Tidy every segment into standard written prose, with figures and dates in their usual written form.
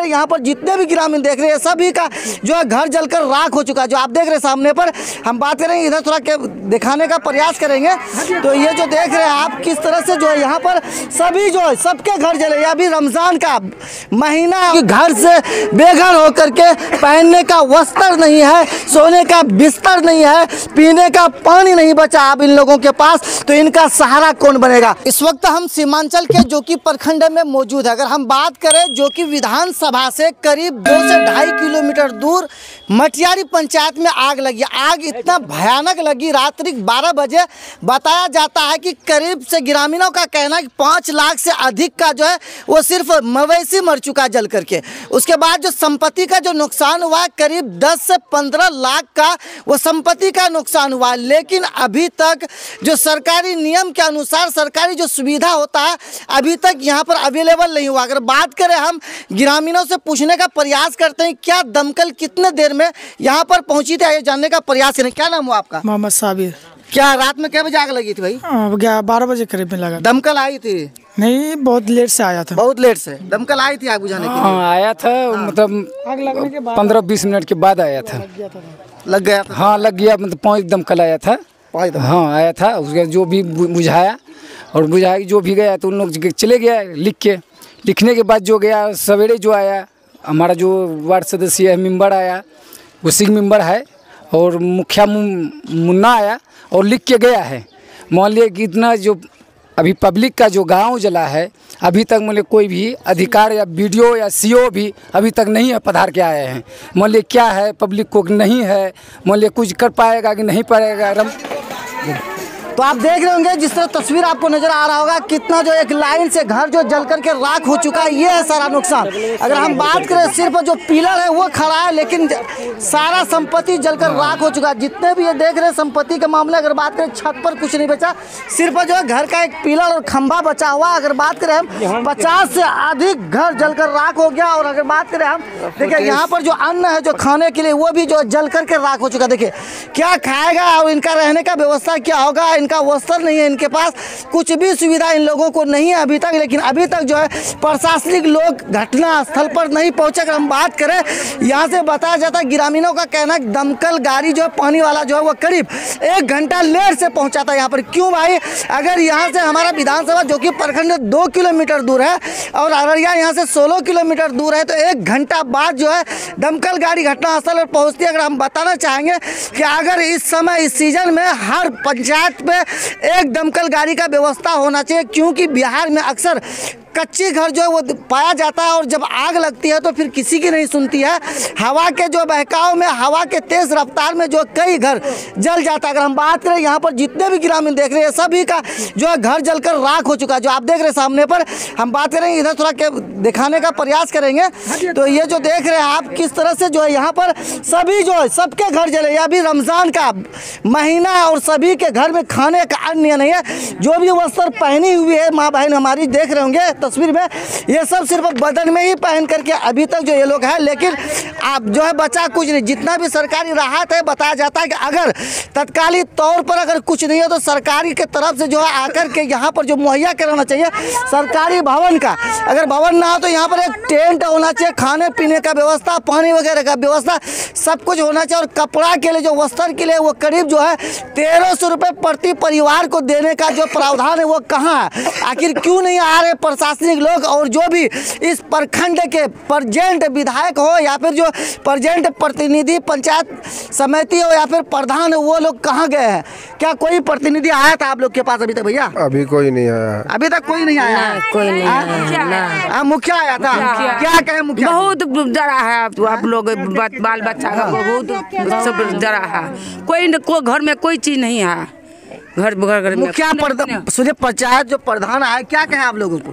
करें यहाँ पर जितने भी ग्रामीण देख रहे हैं सभी का जो है घर जलकर राख हो चुका है। जो आप देख रहे हैं सामने पर, हम बात करेंगे इधर थोड़ा दिखाने का प्रयास करेंगे। तो ये जो देख रहे हैं आप किस तरह से जो है यहाँ पर सभी जो है सबके घर जले। अभी रमजान का महीना, घर से बेघर होकर के पहनने का वस्त्र नहीं है, सोने का बिस्तर नहीं है, पीने का पानी नहीं बचा अब इन लोगों के पास, तो इनका सहारा कौन बनेगा। इस वक्त हम सीमांचल के जोकि प्रखंड में मौजूद है। अगर हम बात करें जोकि विधानसभा से करीब 2 से 2.5 किलोमीटर दूर मटियारी पंचायत में आग लगी। आग इतना भयानक लगी रात्रि 12 बजे। बताया जाता है कि करीब से ग्रामीणों का कहना है कि 5 लाख से अधिक का जो है वो सिर्फ मवेशी मर चुका जल करके। उसके बाद जो संपत्ति का जो नुकसान हुआ करीब 10 से 15 लाख का वो संपत्ति का नुकसान हुआ। लेकिन अभी तक जो सरकारी नियम के अनुसार सरकारी जो सुविधा होता है अभी तक यहाँ पर अवेलेबल नहीं हुआ। अगर बात करें हम ग्रामीणों से पूछने का प्रयास करते हैं क्या दमकल कितने देर में यहाँ पर पहुंची थी, जानने का प्रयास करें। क्या नाम हुआ आपका? मोहम्मद साबिर। क्या रात में क्या बजे आग लगी थी भाई? 12 बजे करीब में लगा। दमकल आई थी? नहीं, बहुत लेट से आया था। बहुत लेट से दमकल आई थी आग बुझाने के लिए? हाँ आया था, मतलब आग लगने के बाद 15-20 मिनट के बाद आया था। लग गया था? हाँ लग गया, मतलब 5 दमकल आया था। हाँ आया था, उसके जो भी बुझाया और बुझाया जो भी गया तो उन लोग चले गया लिखने के बाद जो गया सवेरे जो आया हमारा जो वार्ड सदस्य है मेंबर आया, वो सिंह मेंबर है और मुखिया मुन्ना आया और लिख के गया है। मान लिया कि इतना जो अभी पब्लिक का जो गांव जला है अभी तक मतलब कोई भी अधिकार या बीडीओ या सीओ भी अभी तक नहीं है पधार के आए हैं। मान लिया क्या है पब्लिक को नहीं है, मान लिया कुछ कर पाएगा कि नहीं पाएगा। तो आप देख रहे होंगे जिस तरह तस्वीर आपको नजर आ रहा होगा कितना जो एक लाइन से घर जो जल करके राख हो चुका है। ये है सारा नुकसान। अगर हम बात करें सिर्फ जो पिलर है वो खड़ा है लेकिन सारा संपत्ति जलकर राख हो चुका है। जितने भी ये देख रहे हैं संपत्ति के मामले, अगर बात करें छत पर कुछ नहीं बचा, सिर्फ जो है घर का एक पिलर और खंभा बचा हुआ। अगर बात करें हम 50 से अधिक घर जलकर राख हो गया। और अगर बात करें हम देखिए यहाँ पर जो अन्न है जो खाने के लिए वो भी जो जल करके राख हो चुका। देखिए क्या खाएगा और इनका रहने का व्यवस्था क्या होगा। इनका वस्त्र नहीं है, इनके पास कुछ भी सुविधा इन लोगों को नहीं है अभी तक। लेकिन अभी तक जो है प्रशासनिक लोग घटना स्थल पर नहीं पहुंचे। अगर हम बात करें यहाँ से बताया जाता है ग्रामीणों का कहना है दमकल गाड़ी जो है पानी वाला जो है वो करीब 1 घंटा लेट से पहुंचा था यहाँ पर। क्यों भाई? अगर यहाँ से हमारा विधानसभा जो कि प्रखंड 2 किलोमीटर दूर है और अररिया यहाँ से 16 किलोमीटर दूर है, तो 1 घंटा बाद जो है दमकल गाड़ी घटनास्थल पर पहुँचती है। अगर हम बताना चाहेंगे कि अगर इस समय इस सीजन में हर पंचायत में एक दमकल गाड़ी का व्यवस्था होना चाहिए, क्योंकि बिहार में अक्सर कच्ची घर जो है वो पाया जाता है और जब आग लगती है तो फिर किसी की नहीं सुनती है। हवा के जो बहकाव में, हवा के तेज रफ्तार में जो कई घर जल जाता है। अगर हम बात करें यहाँ पर जितने भी ग्रामीण देख रहे हैं सभी का जो है घर जलकर राख हो चुका है। जो आप देख रहे हैं सामने पर, हम बात करेंगे इधर थोड़ा दिखाने का प्रयास करेंगे। तो ये जो देख रहे हैं आप किस तरह से जो है यहाँ पर सभी जो है सबके घर जले। अभी रमज़ान का महीना है और सभी के घर में खाने का अन्न नहीं है। जो भी वस्त्र पहनी हुई है माँ बहन हमारी देख रहे होंगे तस्वीर में, ये सब सिर्फ बदन में ही पहन करके अभी तक जो ये लोग हैं। लेकिन आप जो है बचा कुछ नहीं। जितना भी सरकारी राहत है बताया जाता है कि अगर तत्कालिक तौर पर अगर कुछ नहीं है तो सरकारी के तरफ से जो है आकर के यहाँ पर जो मुहैया कराना चाहिए सरकारी भवन का। अगर भवन ना हो तो यहाँ पर एक टेंट होना चाहिए, खाने पीने का व्यवस्था, पानी वगैरह का व्यवस्था सब कुछ होना चाहिए। और कपड़ा के लिए जो वस्त्र के लिए वो करीब जो है 1300 रुपये प्रति परिवार को देने का जो प्रावधान है वो कहाँ है? आखिर क्यों नहीं आ रहे प्रशासनिक लोग? और जो भी इस प्रखंड के प्रेजेंट विधायक हो या फिर जो प्रेजेंट प्रतिनिधि पंचायत समिति हो या फिर प्रधान हो, वो लोग कहाँ गए हैं? क्या कोई प्रतिनिधि आया था आप लोग के पास अभी तक भैया? अभी कोई नहीं आया। अभी तक कोई नहीं आया? कोई नहीं आया। मुखिया आया था? क्या कहे मुखिया? बहुत डरा है आप लोग, बाल बच्चा का बहुत सब डरा है। कोई घर में कोई चीज नहीं है। घर में मुखिया सूर्य पंचायत जो प्रधान आए क्या कहें आप लोगों को?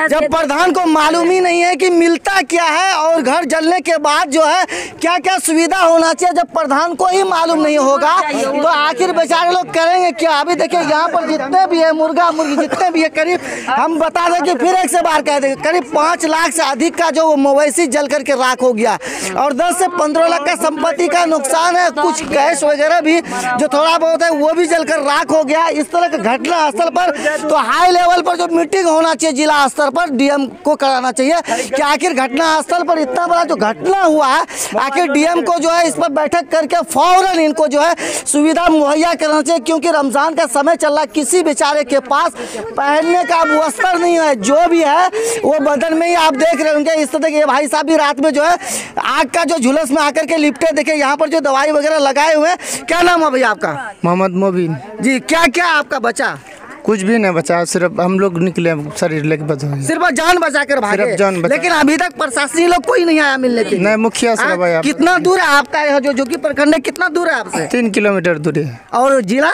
जब प्रधान को मालूम ही नहीं है कि मिलता क्या है और घर जलने के बाद जो है क्या क्या सुविधा होना चाहिए, जब प्रधान को ही मालूम नहीं होगा तो आखिर बेचारे लोग करेंगे क्या? अभी देखिए यहाँ पर जितने भी है मुर्गा मुर्गी जितने भी है करीब, हम बता दें कि फिर एक से बार कह देंगे करीब 5 लाख से अधिक का जो मवेशी जल करके राख हो गया और 10 से 15 लाख का संपत्ति का नुकसान है। कुछ कैश वगैरह भी जो थोड़ा बहुत है वो भी जलकर राख हो गया। इस तरह का घटना स्थल पर तो हाई लेवल पर जो मीटिंग होना चाहिए जिला स्तर पर डीएम को कराना चाहिए कि आखिर घटना स्थल पर इतना बड़ा जो घटना हुआ है, आखिर डीएम को जो है इस पर बैठक करके फौरन इनको जो है सुविधा मुहैया करना चाहिए, क्योंकि रमजान का समय चल रहा है। किसी बेचारे के पास पहनने का वस्त्र नहीं है, जो भी है वो बदन में ही आप देख रहे होंगे। इस तरह के भाई साहब भी रात में जो है आग का जो झुलस में आकर के लिपटे, देखे यहाँ पर जो दवाई वगैरह लगाए हुए हैं। क्या नाम है भैया आपका? मोहम्मद मोबिन जी, क्या क्या आपका बचा? कुछ भी नहीं बचा, सिर्फ हम लोग निकले शरीर लेके बचा, सिर्फ जान बचा कर भागे। सिर्फ जान बचा। लेकिन अभी तक प्रशासनिक लोग कोई नहीं आया मिलने के लिए। नहीं, मुखिया साहब आया। कितना दूर है आपका यह जो जोगी प्रखंड है, कितना दूर है आपसे? 3 किलोमीटर दूरी है। और जिला?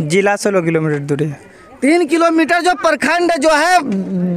जिला 16 किलोमीटर दूरी है। 3 किलोमीटर जो प्रखंड जो है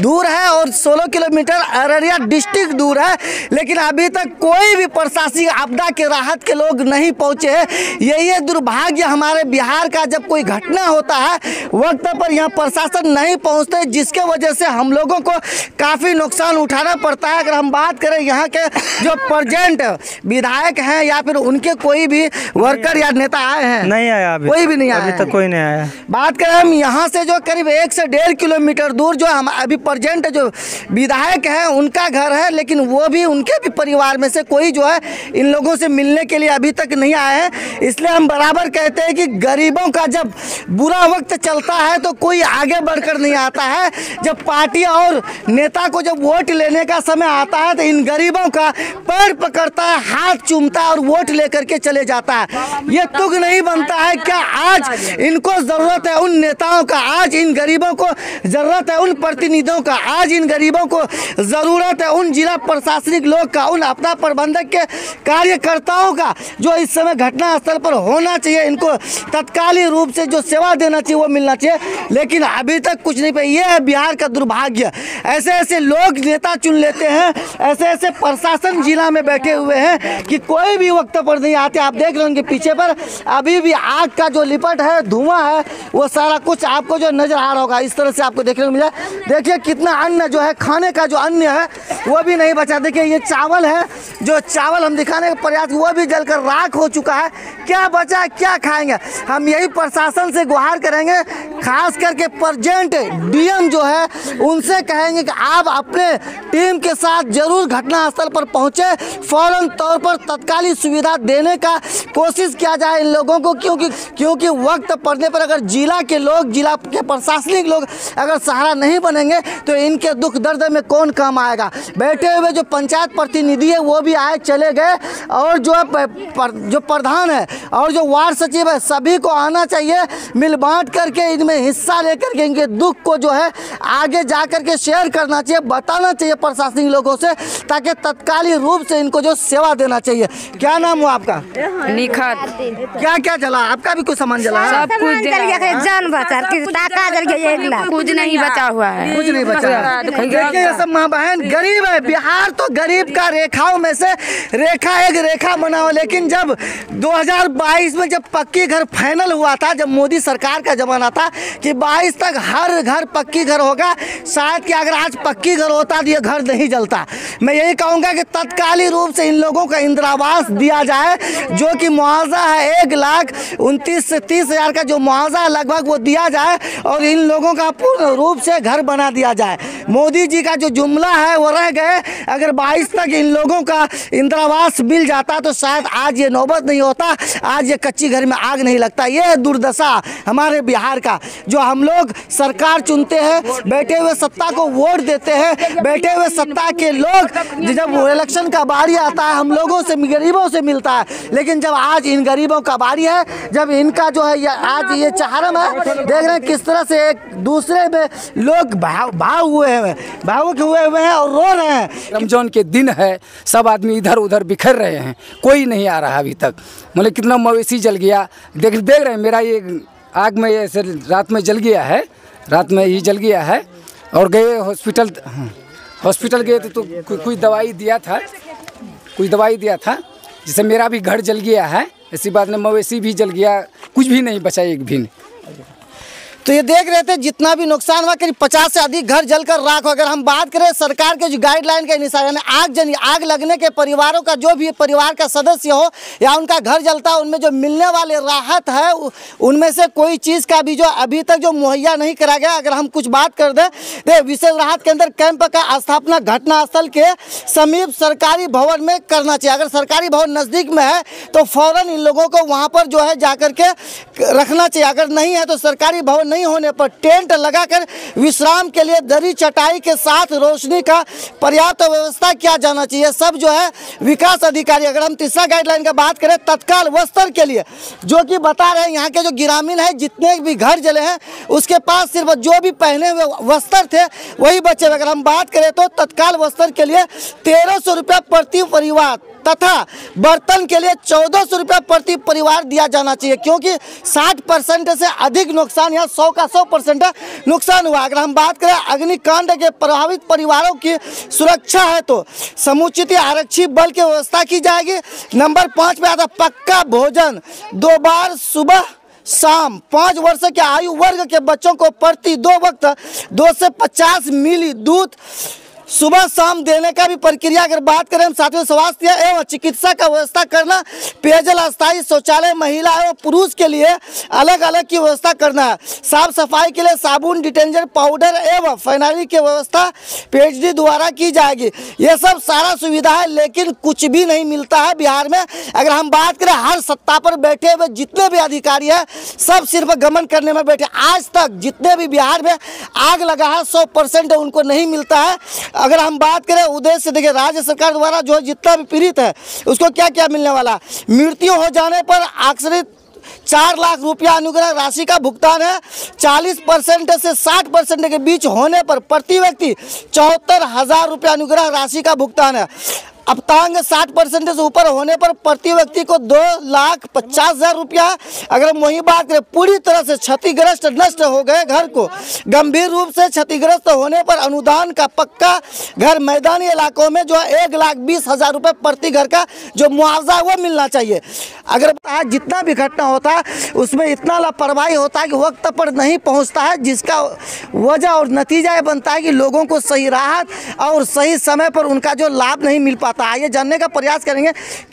दूर है और 16 किलोमीटर अररिया डिस्ट्रिक्ट दूर है, लेकिन अभी तक कोई भी प्रशासनिक आपदा के राहत के लोग नहीं पहुंचे हैं। यही दुर्भाग्य हमारे बिहार का, जब कोई घटना होता है वक्त पर यहाँ प्रशासन नहीं पहुंचते, जिसके वजह से हम लोगों को काफ़ी नुकसान उठाना पड़ता है। अगर हम बात करें यहाँ के जो प्रेजेंट विधायक हैं या फिर उनके कोई भी वर्कर या नेता आए हैं? नहीं आया अभी, कोई भी नहीं आया, अभी तक कोई नहीं आया। बात करें हम यहाँ से जो करीब 1 से 1.5 किलोमीटर दूर जो हम अभी प्रेजेंट जो विधायक हैं उनका घर है, लेकिन वो भी उनके भी परिवार में से कोई जो है इन लोगों से मिलने के लिए अभी तक नहीं आए हैं। इसलिए हम बराबर कहते हैं कि गरीबों का जब बुरा वक्त चलता है तो कोई आगे बढ़कर नहीं आता है। जब पार्टी और नेता को जब वोट लेने का समय आता है तो इन गरीबों का पैर पकड़ता है, हाथ चूमता है और वोट लेकर के चले जाता है। ये तुग नहीं बनता है क्या? आज इनको जरूरत है उन नेताओं का, आज इन गरीबों को जरूरत है उन प्रतिनिधियों का, आज इन गरीबों को जरूरत है उन जिला प्रशासनिक लोग का, उन आपदा प्रबंधक के कार्यकर्ताओं का, जो इस समय घटना स्थल पर होना चाहिए। इनको तत्कालीन रूप से जो सेवा देना चाहिए वो मिलना चाहिए, लेकिन अभी तक कुछ नहीं पाया। ये है बिहार का दुर्भाग्य। ऐसे ऐसे लोग नेता चुन लेते हैं, ऐसे ऐसे प्रशासन जिला में बैठे हुए हैं कि कोई भी वक्त पर नहीं आते। आप देख रहे होंगे पीछे पर अभी भी आग का जो लिपट है, धुआं है, वो सारा कुछ आपको जो नजर आ रहा होगा। इस तरह से आपको देखने को मिला। देखिए कितना अन्न जो है, खाने का जो अन्न है वो भी नहीं बचा। देखिए ये चावल है, जो चावल हम दिखाने का प्रयास, वो भी जलकर राख हो चुका है। क्या बचा, क्या खाएंगे? हम यही प्रशासन से गुहार करेंगे, खास करके प्रेजेंट डीएम जो है उनसे कहेंगे कि आप अपने टीम के साथ जरूर घटना स्थल पर पहुंचे, फौरन तौर पर तत्कालीन सुविधा देने का कोशिश किया जाए इन लोगों को, क्योंकि वक्त पड़ने पर अगर जिला के लोग, जिला के प्रशासनिक लोग अगर सहारा नहीं बनेंगे तो इनके दुख दर्द में कौन काम आएगा। बैठे हुए जो पंचायत प्रतिनिधि है वो भी आए चले गए, और जो प्रधान है और जो वार्ड सचिव है सभी को आना चाहिए, मिल बांट करके इनमें हिस्सा लेकर के इनके दुख को जो है आगे जा करके शेयर करना चाहिए, बताना चाहिए प्रशासनिक लोगों से, ताकि तत्कालीन रूप से इनको जो सेवा देना चाहिए। क्या नाम हुआ आपका? निखत। क्या क्या जला? आपका भी कुछ सामान जला? सब कुछ जल गया, जान बचा, टाका जल गया, 1 लाख। कुछ नहीं बचा हुआ है, कुछ नहीं बचा। देखिए ये सब माँ बहन गरीब है। बिहार तो गरीब का रेखाओं में से रेखा एक रेखा बना हो, लेकिन जब 2022 में जब पक्की घर फाइनल हुआ था, जब मोदी सरकार का जमाना था कि 22 तक हर घर पक्की घर होगा, शायद कि अगर आज पक्की घर होता तो ये घर नहीं जलता। मैं यही कहूँगा कि तत्कालीन रूप से इन लोगों का इंदिरावास दिया जाए, जो कि मुआवजा है 1,29,000 से 30,000 का जो मुआवजा लगभग वो दिया जाए, और इन लोगों का पूर्ण रूप से घर बना दिया जाए। मोदी जी का जो जुमला है वो रह गए। अगर 22 तक इन लोगों का इंदिरावास मिल जाता तो शायद आज ये नौबत नहीं होता, आज ये कच्ची घर में आग नहीं लगता। ये है दुर्दशा हमारे बिहार का, जो हम लोग सरकार चुनते हैं, बैठे हुए सत्ता को वोट देते हैं, बैठे हुए सत्ता के लोग जब इलेक्शन का बारी आता है हम लोगों से, गरीबों से मिलता है, लेकिन जब आज इन गरीबों का बारी है, जब इनका जो है आज ये चहारम है, देख रहे हैं किस तरह से एक दूसरे में लोग भावुक हुए हैं और रो रहे हैं। रमजान के दिन है, सब आदमी इधर उधर बिखर रहे हैं, कोई नहीं आ रहा अभी तक। मतलब कितना मवेशी जल गया, देख रहे हैं। मेरा ये आग में ऐसे रात में जल गया है, रात में ही जल गया है। और गए हॉस्पिटल गए तो कोई दवाई दिया था, जिससे मेरा भी घर जल गया है। ऐसी बात नहीं, मवेशी भी जल गया, कुछ भी नहीं बचा एक भी नहीं। तो ये देख रहे थे जितना भी नुकसान हुआ, करीब 50 से अधिक घर जलकर राख हो। अगर हम बात करें सरकार के जो गाइडलाइन के अनुसार, यानी आग लगने के परिवारों का जो भी परिवार का सदस्य हो या उनका घर जलता है, उनमें जो मिलने वाले राहत है उनमें से कोई चीज़ का भी जो अभी तक जो मुहैया नहीं करा गया। अगर हम कुछ बात कर दें, विशेष राहत केंद्र कैंप का स्थापना घटनास्थल के समीप सरकारी भवन में करना चाहिए। अगर सरकारी भवन नज़दीक में है तो फौरन इन लोगों को वहाँ पर जो है जाकर के रखना चाहिए। अगर नहीं है तो सरकारी भवन नहीं होने पर टेंट लगाकर विश्राम के लिए दरी चटाई के साथ रोशनी का पर्याप्त व्यवस्था किया जाना चाहिए। सब जो है विकास अधिकारी। अगर हम तीसरा गाइडलाइन का बात करें, तत्काल वस्त्र के लिए, जो कि बता रहे हैं यहाँ के जो ग्रामीण है जितने भी घर जले हैं उसके पास सिर्फ जो भी पहने हुए वस्त्र थे वही बचे। अगर हम बात करें तो तत्काल वस्त्र के लिए 1300 रुपया प्रति परिवार तथा बर्तन के लिए 1400 रुपया प्रति परिवार दिया जाना चाहिए, क्योंकि 60% से अधिक नुकसान या 100 का 100% नुकसान हुआ। अगर हम बात करें अग्निकांड के प्रभावित परिवारों की सुरक्षा है तो समुचित आरक्षी बल की व्यवस्था की जाएगी। नंबर 5 पे आता पक्का भोजन 2 बार सुबह शाम 5 वर्ष के आयु वर्ग के बच्चों को प्रति 2 वक्त 2 से 50 मिली दूध सुबह शाम देने का भी प्रक्रिया। अगर बात करें हम साथियों, स्वास्थ्य एवं चिकित्सा का व्यवस्था करना, पेयजल अस्थायी शौचालय महिला एवं पुरुष के लिए अलग अलग की व्यवस्था करना है। साफ सफाई के लिए साबुन, डिटर्जेंट पाउडर एवं फाइनली की व्यवस्था पीएचडी द्वारा की जाएगी। ये सब सारा सुविधा है, लेकिन कुछ भी नहीं मिलता है बिहार में। अगर हम बात करें हर सत्ता पर बैठे हुए जितने भी अधिकारी हैं सब सिर्फ गमन करने में बैठे। आज तक जितने भी बिहार में आग लगा है 100% उनको नहीं मिलता है। अगर हम बात करें उद्देश्य से, देखिए राज्य सरकार द्वारा जो जितना भी पीड़ित है उसको क्या क्या मिलने वाला। मृत्यु हो जाने पर आश्रित 4 लाख रुपया अनुग्रह राशि का भुगतान है। 40% से 60% के बीच होने पर प्रति व्यक्ति 74,000 रुपया अनुग्रह राशि का भुगतान है। अपतांग 60% से ऊपर होने पर प्रति व्यक्ति को 2,50,000 रुपया। अगर हम वही बात करें पूरी तरह से क्षतिग्रस्त नष्ट हो गए घर को गंभीर रूप से क्षतिग्रस्त होने पर अनुदान का पक्का घर मैदानी इलाकों में जो 1,20,000 रुपये प्रति घर का जो मुआवजा वो मिलना चाहिए। अगर जितना भी घटना होता है उसमें इतना लापरवाही होता है कि वक्त पर नहीं पहुँचता है, जिसका वजह और नतीजा ये बनता है कि लोगों को सही राहत और सही समय पर उनका जो लाभ नहीं मिल पाता। आइए जानने का प्रयास करेंगे